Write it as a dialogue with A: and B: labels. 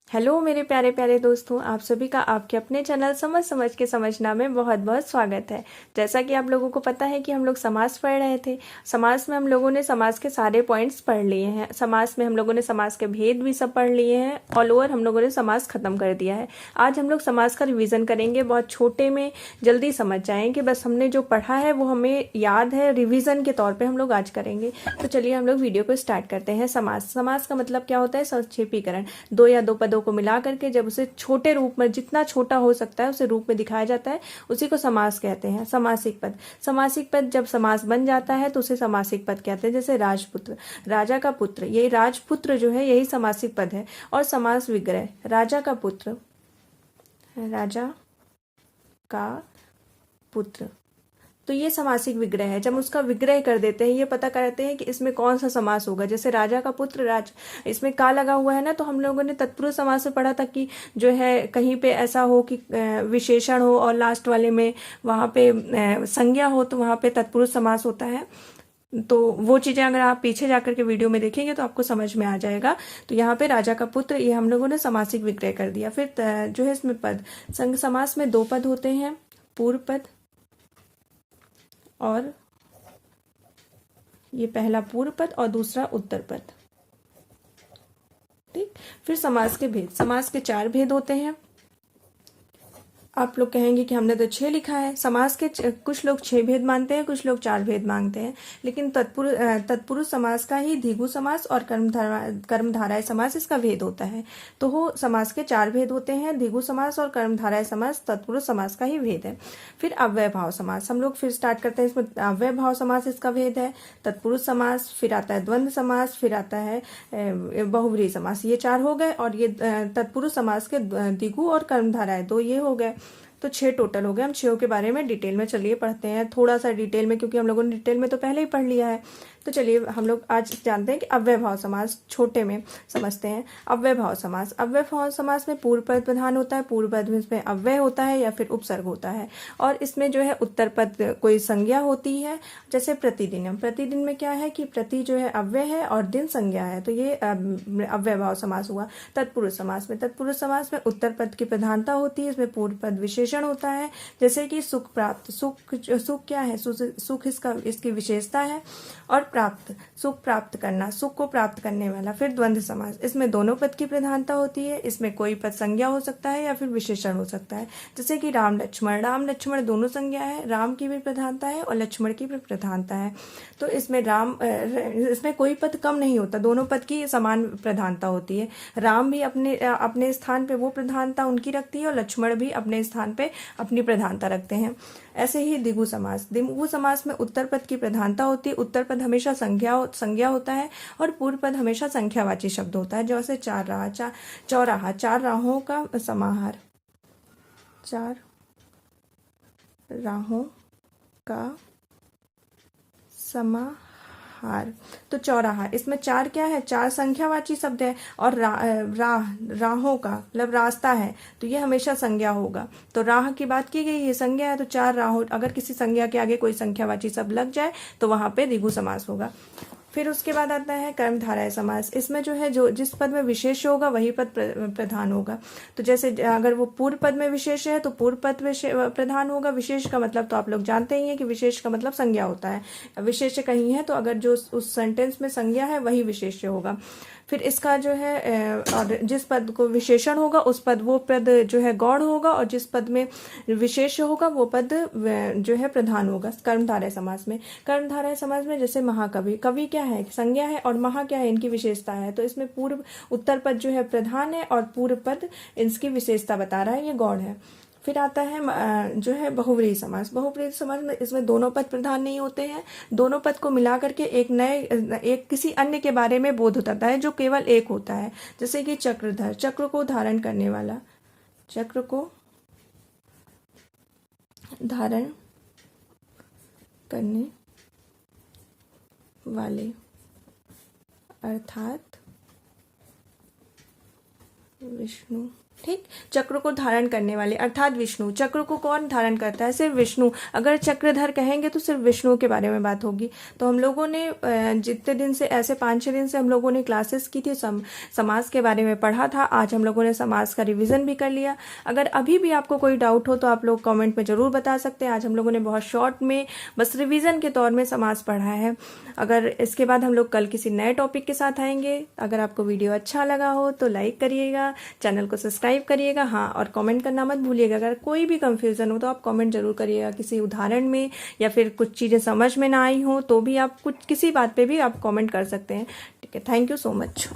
A: Hello मेरे प्यारे प्यारे दोस्तों, आप सभी का आपके अपने चैनल समझ समझ के समझना में बहुत बहुत स्वागत है। जैसा कि आप लोगों को पता है कि हम लोग समास पढ़ रहे थे। समास में हम लोगों ने समास के सारे पॉइंट्स पढ़ लिए हैं। समास में हम लोगों ने समास के भेद भी सब पढ़ लिए हैं। ऑल ओवर हम लोगों ने समास खत्म कर दिया है। आज हम लोग समास का रिविजन करेंगे, बहुत छोटे में जल्दी समझ जाएंगे। बस हमने जो पढ़ा है वो हमें याद है, रिविजन के तौर पर हम लोग आज करेंगे। तो चलिए हम लोग वीडियो को स्टार्ट करते हैं। समास समास का मतलब क्या होता है? संक्षेपीकरण। दो या दो पदों को मिला करके जब उसे छोटे रूप में, जितना छोटा हो सकता है उसे रूप में दिखाया जाता है, उसी को समास कहते हैं। समासिक पद। समासिक पद जब समास बन जाता है तो उसे समासिक पद कहते हैं। जैसे राजपुत्र, राजा का पुत्र, ये राजपुत्र जो है यही समासिक पद है। और समास विग्रह, राजा का पुत्र, राजा का पुत्र, तो ये समासिक विग्रह है। जब उसका विग्रह कर देते हैं, ये पता करते हैं कि इसमें कौन सा समास होगा। जैसे राजा का पुत्र राज, इसमें का लगा हुआ है ना, तो हम लोगों ने तत्पुरुष समास से पढ़ा था कि जो है कहीं पे ऐसा हो कि विशेषण हो और लास्ट वाले में वहां पे संज्ञा हो, तो वहां पे तत्पुरुष समास होता है। तो वो चीजें अगर आप पीछे जाकर के वीडियो में देखेंगे तो आपको समझ में आ जाएगा। तो यहाँ पे राजा का पुत्र, ये हम लोगों ने समासिक विग्रह कर दिया। फिर जो है इसमें पद, संग समास में दो पद होते हैं, पूर्व पद और ये पहला पूर्व पद और दूसरा उत्तर पद। ठीक। फिर समास के भेद, समास के चार भेद होते हैं। आप लोग कहेंगे कि हमने तो 6 लिखा है। समास के कुछ लोग 6 भेद मानते हैं, कुछ लोग 4 भेद मांगते हैं। लेकिन तत्पुरुष समास का ही द्विगु समास और कर्मधारय समास इसका भेद होता है। तो हो समास के 4 भेद होते हैं, द्विगु समास और कर्मधारय समास तत्पुरुष समास का ही भेद है। फिर अव्यय भाव समास, हम लोग फिर स्टार्ट करते हैं। इसमें अव्यय भाव समास इसका भेद है, तत्पुरुष समास, फिर आता है द्वंद्व समास, फिर आता है बहुव्रीहि समास। ये 4 हो गए। और ये तत्पुरुष समास के द्विगु और कर्मधारय 2 ये हो गए। तो 6 टोटल हो गए। हम 6 के बारे में डिटेल में चलिए पढ़ते हैं, थोड़ा सा डिटेल में, क्योंकि हम लोगों ने डिटेल में तो पहले ही पढ़ लिया है। तो चलिए हम लोग आज जानते हैं कि अव्यय भाव समास छोटे में समझते हैं। अव्यय भाव समास, अव्यय भाव समास में पूर्व पद प्रधान होता है, पूर्व पद में इसमें अव्यय होता है या फिर उपसर्ग होता है। और इसमें जो है उत्तर पद कोई संज्ञा होती है। जैसे प्रतिदिनम, प्रतिदिन में क्या है कि प्रति जो है अव्यय है और दिन संज्ञा है, तो ये अव्यय भाव समास हुआ। तत्पुरुष समास में, तत्पुरुष समास में उत्तर पद की प्रधानता होती है, इसमें पूर्व पद विशेषण होता है। जैसे कि सुख प्राप्त, सुख क्या है? सुख इसकी विशेषता है। और प्राप्त, सुख प्राप्त करना, सुख को प्राप्त करने वाला। फिर द्वंद्व समास, इसमें दोनों पद की प्रधानता होती है। इसमें कोई पद संज्ञा हो सकता है या फिर विशेषण हो सकता है। जैसे कि राम लक्ष्मण, राम लक्ष्मण दोनों संज्ञा है, राम की भी प्रधानता है और लक्ष्मण की भी प्रधानता है। तो इसमें इसमें कोई पद कम नहीं होता, दोनों पद की समान प्रधानता होती है। राम भी अपने स्थान पे वो प्रधानता उनकी रखती है और लक्ष्मण भी अपने स्थान पे अपनी प्रधानता रखते हैं। ऐसे ही द्विगु समास, द्विगु समास में उत्तर पद की प्रधानता होती है। उत्तर पद हमेशा संज्ञा होता है और पूर्व पद हमेशा संख्यावाची शब्द होता है। जैसे चौराहा, 4 राहों का समाहार, 4 राहों का समाहार। तो चौराहा, इसमें 4 क्या है? 4 संख्यावाची शब्द है। और राहों का मतलब रास्ता है, तो ये हमेशा संज्ञा होगा। तो राह की बात की गई, ये संज्ञा है, तो 4 राहों, अगर किसी संज्ञा के आगे कोई संख्यावाची शब्द लग जाए तो वहां पे द्विगु समास होगा। फिर उसके बाद आता है कर्मधारय समास। इसमें जो है जो जिस पद में विशेष होगा वही पद प्रधान होगा। तो जैसे अगर वो पूर्व पद में विशेष है तो पूर्व पद प्रधान होगा। विशेष का मतलब तो आप लोग जानते ही हैं कि विशेष का मतलब संज्ञा होता है। विशेष्य कहीं है तो अगर जो उस सेंटेंस में संज्ञा है वही विशेष्य होगा। फिर इसका जो है और जिस पद को विशेषण होगा वो पद जो है गौड़ होगा, और जिस पद में विशेष होगा वो पद जो है प्रधान होगा। कर्मधारय समास में, कर्मधारय समास में जैसे महाकवि, कवि क्या है? संज्ञा है, और महा क्या है? इनकी विशेषता है। तो इसमें पूर्व उत्तर पद जो है प्रधान है और पूर्व पद इसकी विशेषता बता रहा है, ये गौड़ है। फिर आता है जो है बहुव्रीहि समास। बहुव्रीहि समास में इसमें दोनों पद प्रधान नहीं होते हैं, दोनों पद को मिला करके एक किसी अन्य के बारे में बोध होता है जो केवल एक होता है। जैसे कि चक्रधर, चक्र को धारण करने वाला, चक्र को धारण करने वाले, अर्थात विष्णु ठीक। चक्र को धारण करने वाले अर्थात विष्णु। चक्र को कौन धारण करता है? सिर्फ विष्णु। अगर चक्रधर कहेंगे तो सिर्फ विष्णु के बारे में बात होगी। तो हम लोगों ने जितने दिन से, ऐसे 5-6 दिन से हम लोगों ने क्लासेस की थी, समास के बारे में पढ़ा था। आज हम लोगों ने समास का रिविजन भी कर लिया। अगर अभी भी आपको कोई डाउट हो तो आप लोग कॉमेंट में जरूर बता सकते हैं। आज हम लोगों ने बहुत शॉर्ट में बस रिविजन के तौर में समास पढ़ा है। अगर इसके बाद हम लोग कल किसी नए टॉपिक के साथ आएंगे। अगर आपको वीडियो अच्छा लगा हो तो लाइक करिएगा, चैनल को सब्सक्राइब करिएगा। हाँ, और कमेंट करना मत भूलिएगा। अगर कोई भी कंफ्यूजन हो तो आप कमेंट जरूर करिएगा, किसी उदाहरण में या फिर कुछ चीजें समझ में ना आई हो तो भी आप कुछ किसी बात पे भी आप कमेंट कर सकते हैं। ठीक है, थैंक यू सो मच।